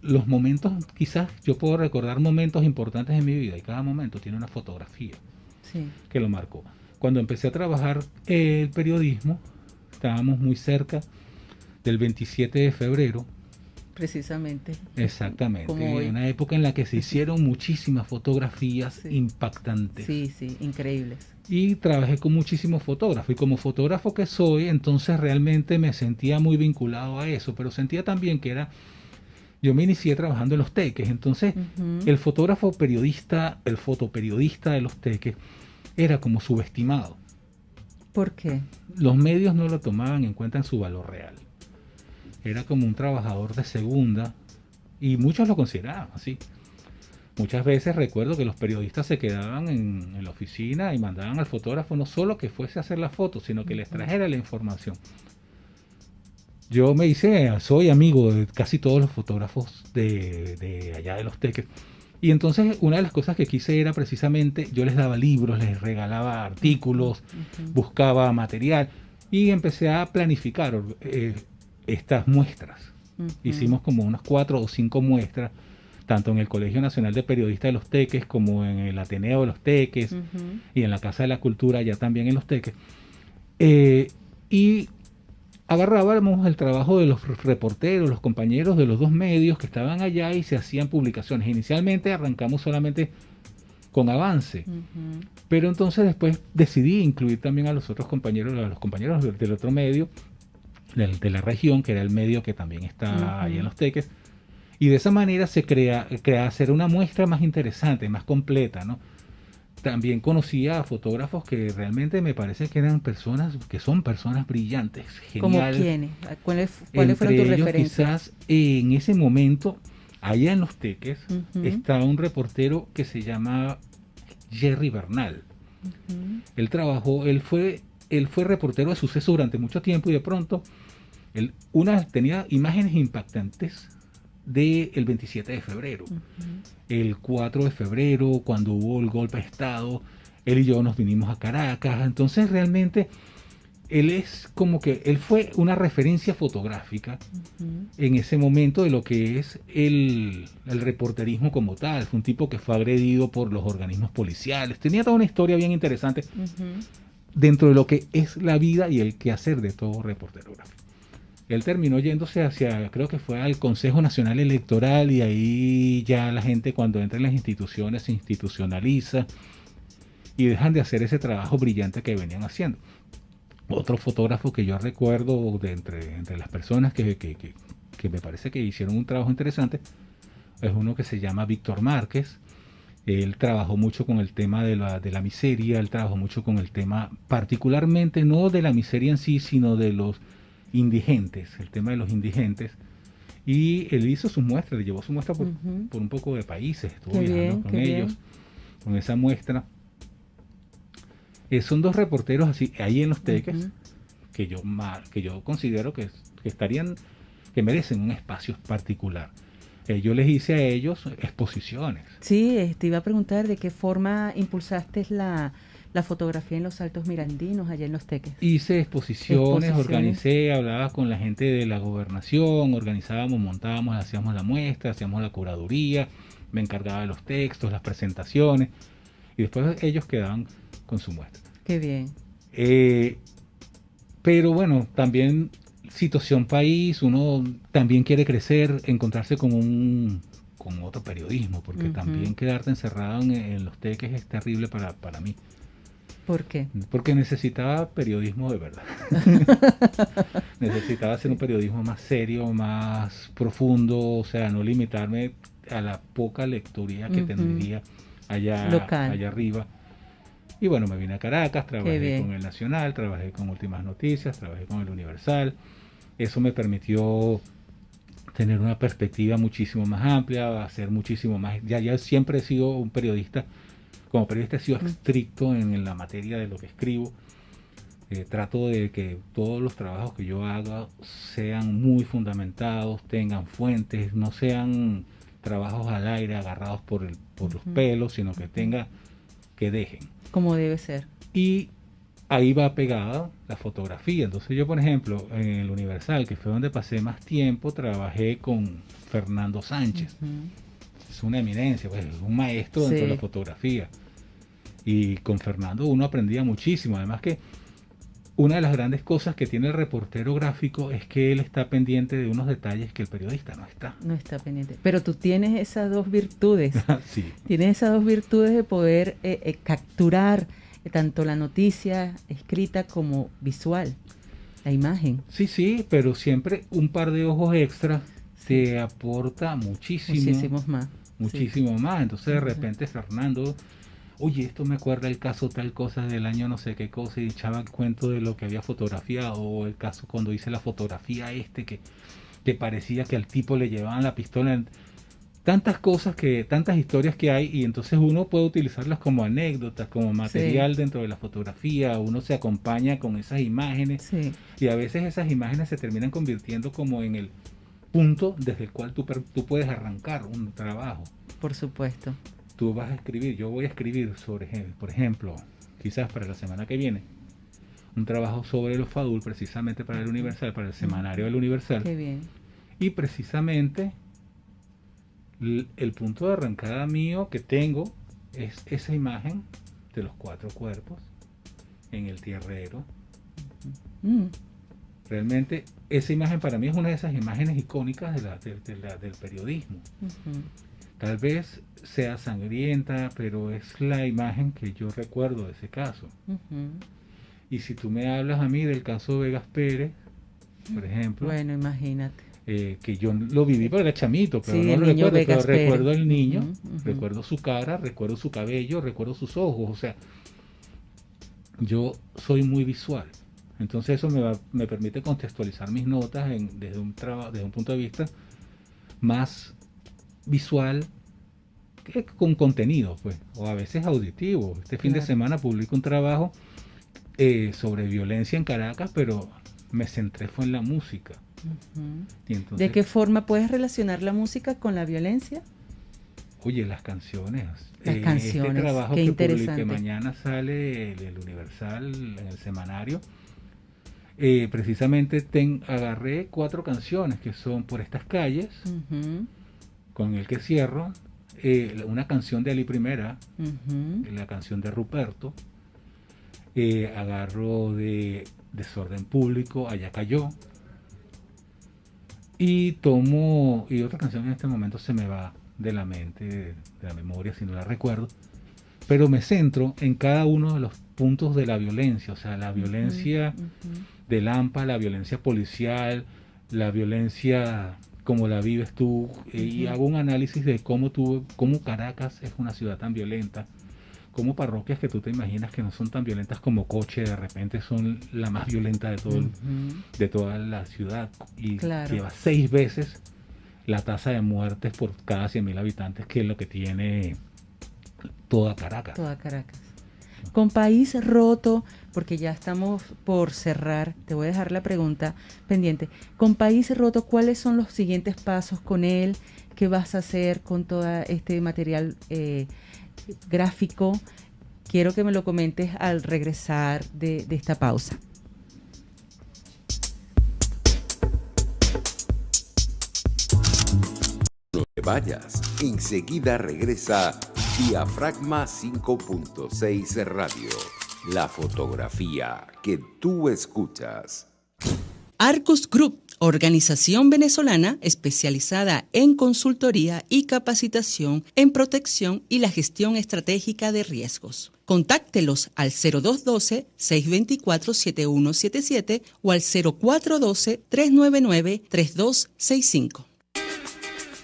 los momentos, quizás yo puedo recordar momentos importantes en mi vida y cada momento tiene una fotografía que lo marcó. Cuando empecé a trabajar el periodismo, estábamos muy cerca del 27 de febrero. Precisamente. Exactamente. Como una época en la que se hicieron muchísimas fotografías impactantes. Sí, increíbles. Y trabajé con muchísimos fotógrafos. Y como fotógrafo que soy, entonces realmente me sentía muy vinculado a eso. Pero sentía también que yo me inicié trabajando en los teques. Entonces, el fotógrafo periodista, el fotoperiodista de los teques, era como subestimado. ¿Por qué? Los medios no lo tomaban en cuenta en su valor real. Era como un trabajador de segunda y muchos lo consideraban así. Muchas veces recuerdo que los periodistas se quedaban en la oficina y mandaban al fotógrafo no solo que fuese a hacer la foto, sino que les trajera la información. Yo soy amigo de casi todos los fotógrafos de allá de los teques. Y entonces una de las cosas que quise era precisamente, yo les daba libros, les regalaba artículos, buscaba material y empecé a planificar estas muestras. Hicimos como unas 4 o 5 muestras, tanto en el Colegio Nacional de Periodistas de los Teques como en el Ateneo de los Teques y en la Casa de la Cultura, allá también en los Teques. Y agarrábamos el trabajo de los reporteros, los compañeros de los dos medios que estaban allá y se hacían publicaciones. Inicialmente arrancamos solamente con Avance, pero entonces después decidí incluir también a los otros compañeros, del otro medio, de la región, que era el medio que también está allá en los Teques, y de esa manera se crea hacer una muestra más interesante, más completa, ¿no? También conocía a fotógrafos que realmente me parece que eran personas, que son personas brillantes, geniales. ¿Cómo quiénes? ¿Cuáles fueron tus referencias? Quizás en ese momento, allá en los Teques, estaba un reportero que se llama Jerry Bernal. Él fue reportero de sucesos durante mucho tiempo y de pronto tenía imágenes impactantes del 27 de febrero. El 4 de febrero, cuando hubo el golpe de Estado, él y yo nos vinimos a Caracas. Entonces realmente él fue una referencia fotográfica en ese momento de lo que es el reporterismo como tal. Fue un tipo que fue agredido por los organismos policiales. Tenía toda una historia bien interesante dentro de lo que es la vida y el quehacer de todo reportero gráfico. Él terminó yéndose hacia, creo que fue al Consejo Nacional Electoral, y ahí ya la gente cuando entra en las instituciones se institucionaliza y dejan de hacer ese trabajo brillante que venían haciendo. Otro fotógrafo que yo recuerdo de entre las personas que me parece que hicieron un trabajo interesante es uno que se llama Víctor Márquez. Él trabajó mucho con el tema de la miseria, él trabajó mucho con el tema, particularmente no de la miseria en sí, sino de los indigentes, el tema de los indigentes. Y él hizo sus muestras, le llevó su muestra por un poco de países, estuvo viajando con ellos, con esa muestra. Son dos reporteros así, ahí en Los Teques, que yo considero que estarían, que merecen un espacio particular. Yo les hice a ellos exposiciones. Sí, te iba a preguntar de qué forma impulsaste la fotografía en los Altos Mirandinos, allá en Los Teques. Hice exposiciones, organicé, hablaba con la gente de la gobernación, organizábamos, montábamos, hacíamos la muestra, hacíamos la curaduría, me encargaba de los textos, las presentaciones, y después ellos quedaban con su muestra. Qué bien. Pero bueno, también situación país, uno también quiere crecer, encontrarse con otro periodismo, porque también quedarte encerrado en Los Teques es terrible para mí. ¿Por qué? Porque necesitaba periodismo de verdad. Necesitaba hacer un periodismo más serio, más profundo, o sea, no limitarme a la poca lectura que tendría allá arriba. Y bueno, me vine a Caracas, trabajé con el Nacional, trabajé con Últimas Noticias, trabajé con el Universal. Eso me permitió tener una perspectiva muchísimo más amplia, hacer muchísimo más. Ya siempre he sido un periodista, como periodista he sido estricto en la materia de lo que escribo. Trato de que todos los trabajos que yo haga sean muy fundamentados, tengan fuentes, no sean trabajos al aire, agarrados por los pelos, sino que dejen. Como debe ser. Y ahí va pegada la fotografía. Entonces yo, por ejemplo, en el Universal, que fue donde pasé más tiempo, trabajé con Fernando Sánchez. Es una eminencia, pues, un maestro dentro de la fotografía. Y con Fernando uno aprendía muchísimo. Además que una de las grandes cosas que tiene el reportero gráfico es que él está pendiente de unos detalles que el periodista no está. No está pendiente. Pero tú tienes esas dos virtudes. Sí. Tienes esas dos virtudes de poder capturar tanto la noticia escrita como visual, la imagen. Sí, pero siempre un par de ojos extra te aporta muchísimo más. Entonces de repente Fernando, oye, esto me acuerda el caso tal cosa del año no sé qué cosa, y echaba el cuento de lo que había fotografiado, o el caso cuando hice la fotografía que parecía que al tipo le llevaban la pistola. Tantas cosas, tantas historias que hay, y entonces uno puede utilizarlas como anécdotas, como material dentro de la fotografía. Uno se acompaña con esas imágenes, y a veces esas imágenes se terminan convirtiendo como en el punto desde el cual tú puedes arrancar un trabajo. Por supuesto. Tú vas a escribir, yo voy a escribir sobre, por ejemplo, quizás para la semana que viene, un trabajo sobre los FADUL, precisamente para el Universal, para el semanario del Universal. Qué bien. Y precisamente el punto de arrancada mío que tengo es esa imagen de los 4 cuerpos en el tierrero. Realmente esa imagen para mí es una de esas imágenes icónicas del periodismo. Tal vez sea sangrienta, pero es la imagen que yo recuerdo de ese caso. Y si tú me hablas a mí del caso Vegas Pérez, por ejemplo, bueno, imagínate. Que yo lo viví porque era chamito, pero sí, no lo recuerdo, pero recuerdo el niño, recuerdo su cara, recuerdo su cabello, recuerdo sus ojos. O sea, yo soy muy visual, entonces eso me permite contextualizar mis notas desde un punto de vista más visual que con contenido, pues, o a veces auditivo. Este fin de semana publico un trabajo sobre violencia en Caracas, pero me centré fue en la música. Y entonces, ¿de qué forma puedes relacionar la música con la violencia? Oye, las canciones. Este trabajo qué que interesante. publiqué mañana sale el Universal en el semanario. Precisamente agarré 4 canciones que son Por estas calles, con el que cierro, una canción de Ali Primera, la canción de Ruperto, agarro de Desorden Público, Allá Cayó, y otra canción en este momento se me va de la mente, de la memoria, si no la recuerdo, pero me centro en cada uno de los puntos de la violencia, o sea, la violencia del AMPA, la violencia policial, la violencia como la vives tú, y hago un análisis de cómo Caracas es una ciudad tan violenta, cómo parroquias que tú te imaginas que no son tan violentas como Coche, de repente son la más violenta de toda la ciudad, y lleva 6 veces la tasa de muertes por cada 100.000 habitantes, que es lo que tiene toda Caracas. Toda Caracas. Con País Roto, porque ya estamos por cerrar, te voy a dejar la pregunta pendiente. Con País Roto, ¿cuáles son los siguientes pasos con él? ¿Qué vas a hacer con todo este material gráfico? Quiero que me lo comentes al regresar de esta pausa. No te vayas, enseguida regresa Diafragma 5.6 Radio, la fotografía que tú escuchas. Arcus Group, organización venezolana especializada en consultoría y capacitación en protección y la gestión estratégica de riesgos. Contáctelos al 0212-624-7177 o al 0412-399-3265.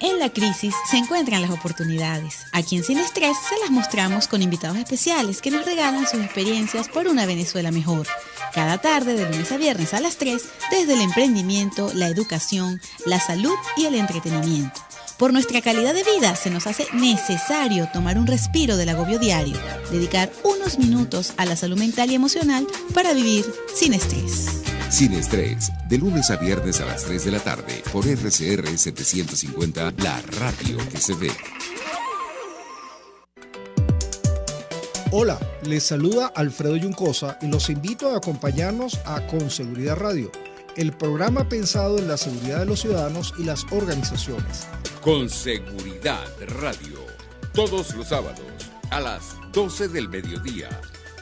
En la crisis se encuentran las oportunidades. Aquí en Sin Estrés se las mostramos con invitados especiales que nos regalan sus experiencias por una Venezuela mejor. Cada tarde, de lunes a viernes a las 3, desde el emprendimiento, la educación, la salud y el entretenimiento. Por nuestra calidad de vida se nos hace necesario tomar un respiro del agobio diario, dedicar unos minutos a la salud mental y emocional para vivir sin estrés. Sin Estrés, de lunes a viernes a las 3 de la tarde, por RCR 750, la radio que se ve. Hola, les saluda Alfredo Yuncosa y los invito a acompañarnos a Con Seguridad Radio, el programa pensado en la seguridad de los ciudadanos y las organizaciones. Con Seguridad Radio, todos los sábados a las 12 del mediodía,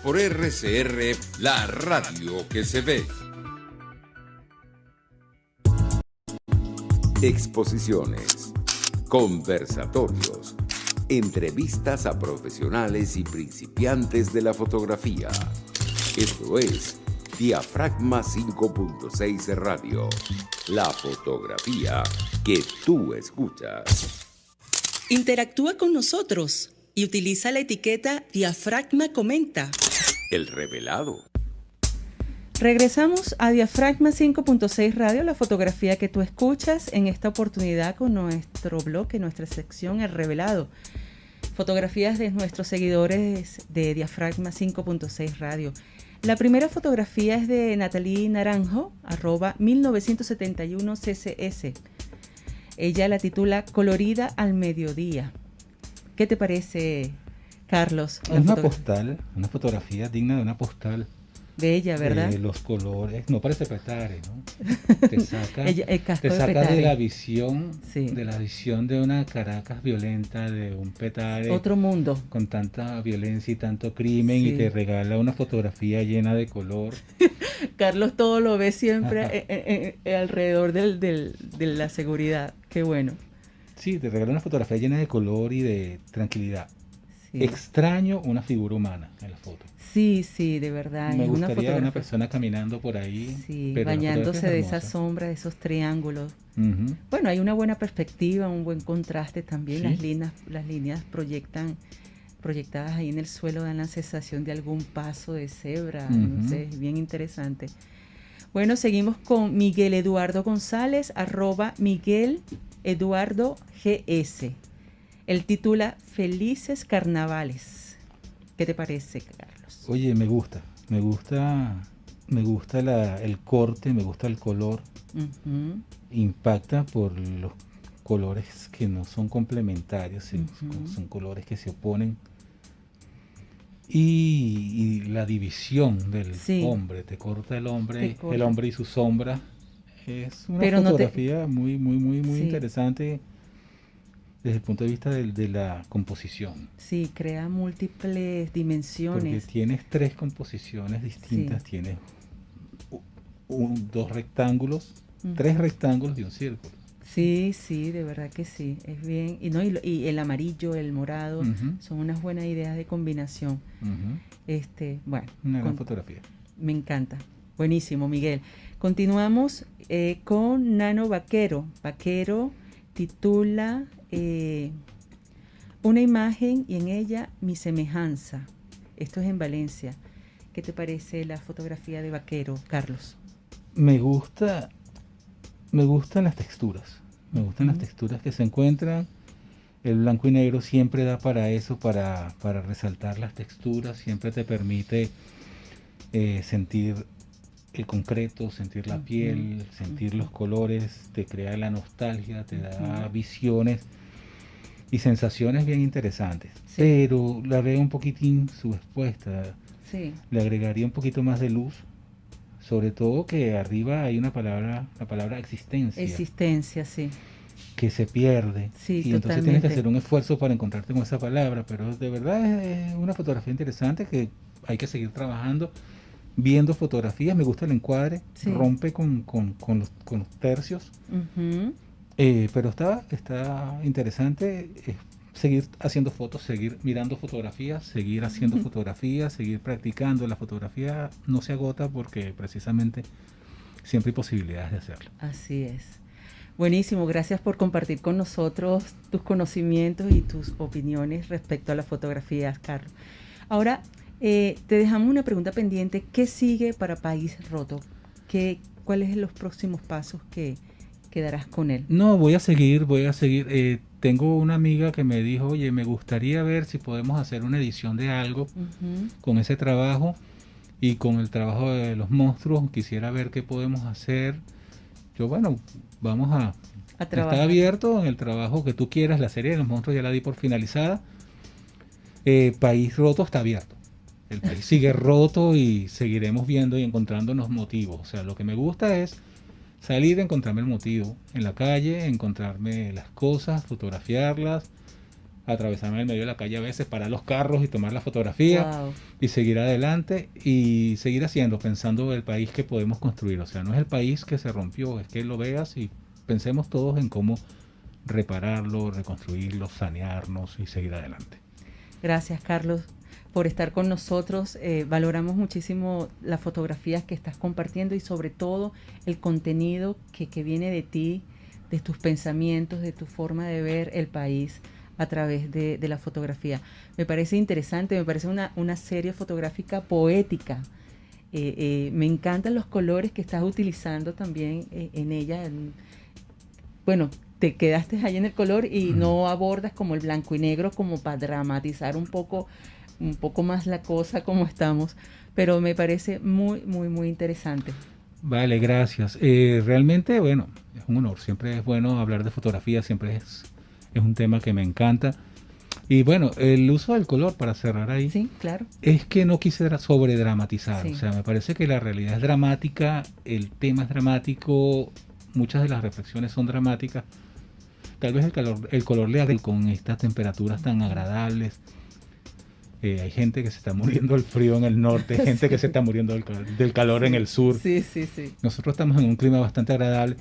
por RCR, la radio que se ve. Exposiciones, conversatorios, entrevistas a profesionales y principiantes de la fotografía. Esto es Diafragma 5.6 Radio, la fotografía que tú escuchas. Interactúa con nosotros y utiliza la etiqueta Diafragma Comenta. El revelado. Regresamos a Diafragma 5.6 Radio, la fotografía que tú escuchas, en esta oportunidad con nuestro bloque, nuestra sección El Revelado. Fotografías de nuestros seguidores de Diafragma 5.6 Radio. La primera fotografía es de Natalie Naranjo, @1971ccs. Ella la titula Colorida al mediodía. ¿Qué te parece, Carlos? Es una postal, una fotografía digna de una postal. Bella, ¿verdad? Los colores, no parece Petare, ¿no? Te saca, te saca de la visión, de la visión de una Caracas violenta, de un Petare. Otro mundo. Con tanta violencia y tanto crimen, y te regala una fotografía llena de color. Carlos todo lo ve siempre alrededor de la seguridad. Qué bueno. Sí, te regala una fotografía llena de color y de tranquilidad. Sí. Extraño una figura humana en la foto. Sí, sí, de verdad. Me gustaría una persona caminando por ahí. Sí, bañándose de esa sombra, de esos triángulos. Bueno, hay una buena perspectiva, un buen contraste también. ¿Sí? Las líneas proyectadas ahí en el suelo dan la sensación de algún paso de cebra. No sé, es bien interesante. Bueno, seguimos con Miguel Eduardo González, @MiguelEduardoGS. Él titula Felices Carnavales. ¿Qué te parece, Carlos? Oye, me gusta el corte, me gusta el color. Impacta por los colores que no son complementarios, son colores que se oponen. Y la división del hombre, te corta el hombre y su sombra. Es una fotografía muy interesante desde el punto de vista de la composición. Sí, crea múltiples dimensiones. Porque tienes 3 composiciones distintas, tienes 2 rectángulos, 3 rectángulos y un círculo. Sí, sí, de verdad que sí, es bien. Y, no, y el amarillo, el morado, son unas buenas ideas de combinación. Bueno. Una gran fotografía. Me encanta. Buenísimo, Miguel. Continuamos con Nano Vaquero. Vaquero titula una imagen y en ella mi semejanza. Esto es en Valencia. ¿Qué te parece la fotografía de Vaquero, Carlos? Me gustan las texturas. Me gustan las texturas que se encuentran. El blanco y negro siempre da para eso, para resaltar las texturas. Siempre te permite sentir el concreto, sentir la piel, sentir los colores. Te crea la nostalgia, te da visiones y sensaciones bien interesantes. Sí. Pero la veo un poquitín subexpuesta. Sí. Le agregaría un poquito más de luz. Sobre todo que arriba hay la palabra existencia. Existencia, sí. Que se pierde. Sí, y entonces tienes que hacer un esfuerzo para encontrarte con esa palabra. Pero de verdad es una fotografía interesante que hay que seguir trabajando, viendo fotografías. Me gusta el encuadre, sí. Rompe con los tercios. Pero está interesante seguir haciendo fotos, seguir mirando fotografías, seguir haciendo fotografías, seguir practicando. La fotografía no se agota porque precisamente siempre hay posibilidades de hacerlo. Así es. Buenísimo, gracias por compartir con nosotros tus conocimientos y tus opiniones respecto a las fotografías, Carlos. Ahora, te dejamos una pregunta pendiente. ¿Qué sigue para País Roto? ¿Cuáles son los próximos pasos que darás con él? No, voy a seguir. Tengo una amiga que me dijo, oye, me gustaría ver si podemos hacer una edición de algo con ese trabajo y con el trabajo de los monstruos. Quisiera ver qué podemos hacer. Yo, bueno, vamos a trabajar. Está abierto en el trabajo que tú quieras. La serie de los monstruos ya la di por finalizada. País Roto está abierto. El país sigue roto y seguiremos viendo y encontrándonos motivos. O sea, lo que me gusta es salir a encontrarme el motivo en la calle, encontrarme las cosas, fotografiarlas, atravesarme en medio de la calle a veces, parar los carros y tomar la fotografía y seguir adelante y seguir pensando el país que podemos construir. O sea, no es el país que se rompió, es que lo veas y pensemos todos en cómo repararlo, reconstruirlo, sanearnos y seguir adelante. Gracias, Carlos, por estar con nosotros. Valoramos muchísimo las fotografías que estás compartiendo y sobre todo el contenido que viene de ti, de tus pensamientos, de tu forma de ver el país a través de la fotografía. Me parece interesante, me parece una serie fotográfica poética. Me encantan los colores que estás utilizando también en ella. Bueno, te quedaste ahí en el color y no abordas como el blanco y negro como para dramatizar un poco más la cosa como estamos, pero me parece muy, muy, muy interesante. Vale, gracias. Realmente, bueno, es un honor. Siempre es bueno hablar de fotografía, siempre es un tema que me encanta. Y bueno, el uso del color, para cerrar ahí, sí, claro, es que no quisiera sobredramatizar. Sí. O sea, me parece que la realidad es dramática, el tema es dramático, muchas de las reflexiones son dramáticas. Tal vez el color le agrega con estas temperaturas tan agradables. Hay gente que se está muriendo del frío en el norte, hay gente que se está muriendo del calor en el sur. Sí, sí, sí. Nosotros estamos en un clima bastante agradable.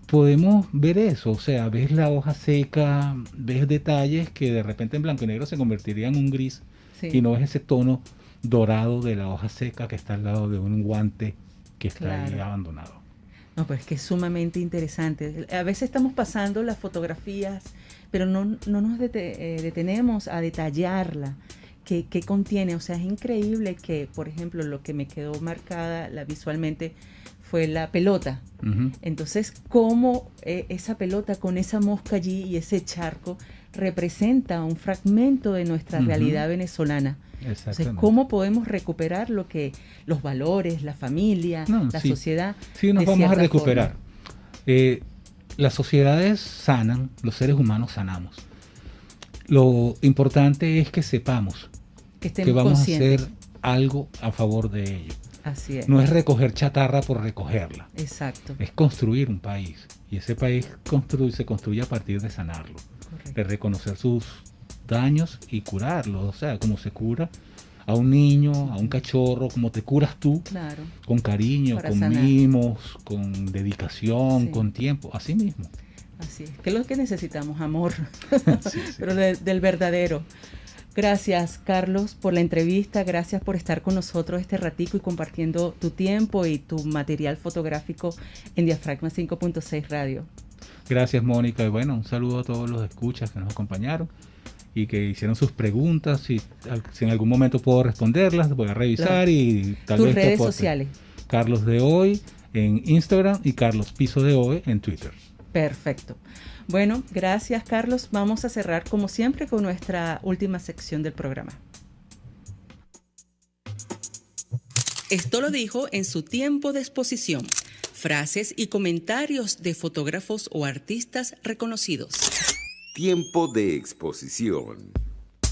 Podemos ver eso, o sea, ves la hoja seca, ves detalles que de repente en blanco y negro se convertirían en un gris, sí, y no ves ese tono dorado de la hoja seca que está al lado de un guante que está ahí abandonado. No, pues es que es sumamente interesante. A veces estamos pasando las fotografías, pero no nos detenemos a detallarla, qué contiene. O sea, es increíble que, por ejemplo, lo que me quedó marcada visualmente fue la pelota. Entonces, cómo esa pelota con esa mosca allí y ese charco representa un fragmento de nuestra realidad venezolana. Entonces, ¿cómo podemos recuperar los valores, la familia, la sociedad? Sí, nos vamos a recuperar. Las sociedades sanan, los seres humanos sanamos. Lo importante es que sepamos que vamos a hacer algo a favor de ello. Así es. No es recoger chatarra por recogerla. Exacto. Es construir un país. Y ese país se construye a partir de sanarlo. Correcto. De reconocer sus daños y curarlos. O sea, como se cura a un niño, a un cachorro, como te curas tú, claro, con cariño, con sanar, mimos, con dedicación, sí, con tiempo, así mismo. Así es, que es lo que necesitamos, amor, Sí. pero del verdadero. Gracias, Carlos, por la entrevista, gracias por estar con nosotros este ratico y compartiendo tu tiempo y tu material fotográfico en Diafragma 5.6 Radio. Gracias, Mónica, y bueno, un saludo a todos los escuchas que nos acompañaron y que hicieron sus preguntas. Si en algún momento puedo responderlas, voy a revisar, claro, y tal tus vez redes sociales. Carlos de Hoy en Instagram y Carlos Piso de Hoy en Twitter. Perfecto. Bueno, gracias, Carlos. Vamos a cerrar como siempre con nuestra última sección del programa. Esto lo dijo en su tiempo de exposición. Frases y comentarios de fotógrafos o artistas reconocidos. Tiempo de exposición.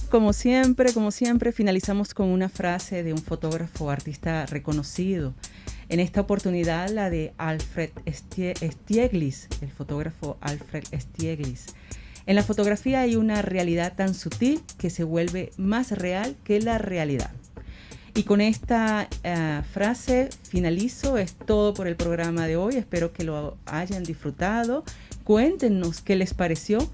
Como siempre, finalizamos con una frase de un fotógrafo o artista reconocido. En esta oportunidad, la de Alfred Stieglitz, el fotógrafo Alfred Stieglitz. En la fotografía hay una realidad tan sutil que se vuelve más real que la realidad. Y con esta frase finalizo. Es todo por el programa de hoy. Espero que lo hayan disfrutado. Cuéntenos qué les pareció.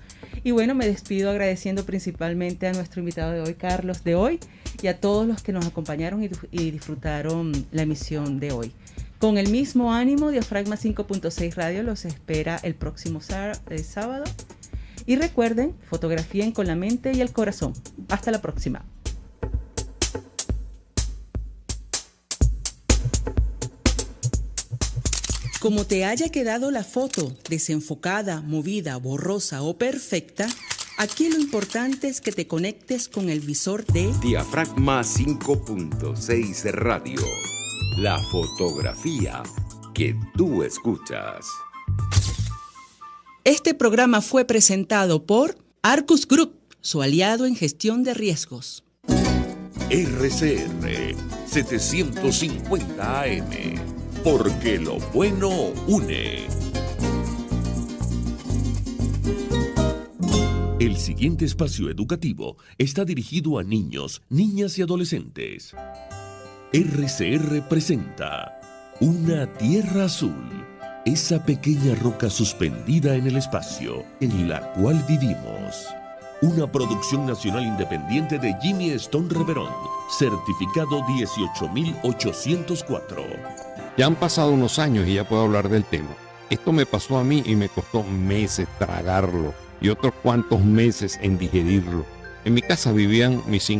Y bueno, me despido agradeciendo principalmente a nuestro invitado de hoy, Carlos de Hoy, y a todos los que nos acompañaron y disfrutaron la emisión de hoy. Con el mismo ánimo, Diafragma 5.6 Radio los espera el próximo sábado. Y recuerden, fotografíen con la mente y el corazón. Hasta la próxima. Como te haya quedado la foto, desenfocada, movida, borrosa o perfecta, aquí lo importante es que te conectes con el visor de Diafragma 5.6 Radio. La fotografía que tú escuchas. Este programa fue presentado por Arcus Group, su aliado en gestión de riesgos. RCR 750 AM. Porque lo bueno une. El siguiente espacio educativo está dirigido a niños, niñas y adolescentes. RCR presenta Una Tierra Azul, esa pequeña roca suspendida en el espacio en la cual vivimos. Una producción nacional independiente de Jimmy Stone Reverón, certificado 18804. Ya han pasado unos años y ya puedo hablar del tema. Esto me pasó a mí y me costó meses tragarlo y otros cuantos meses en digerirlo. En mi casa vivían mis 5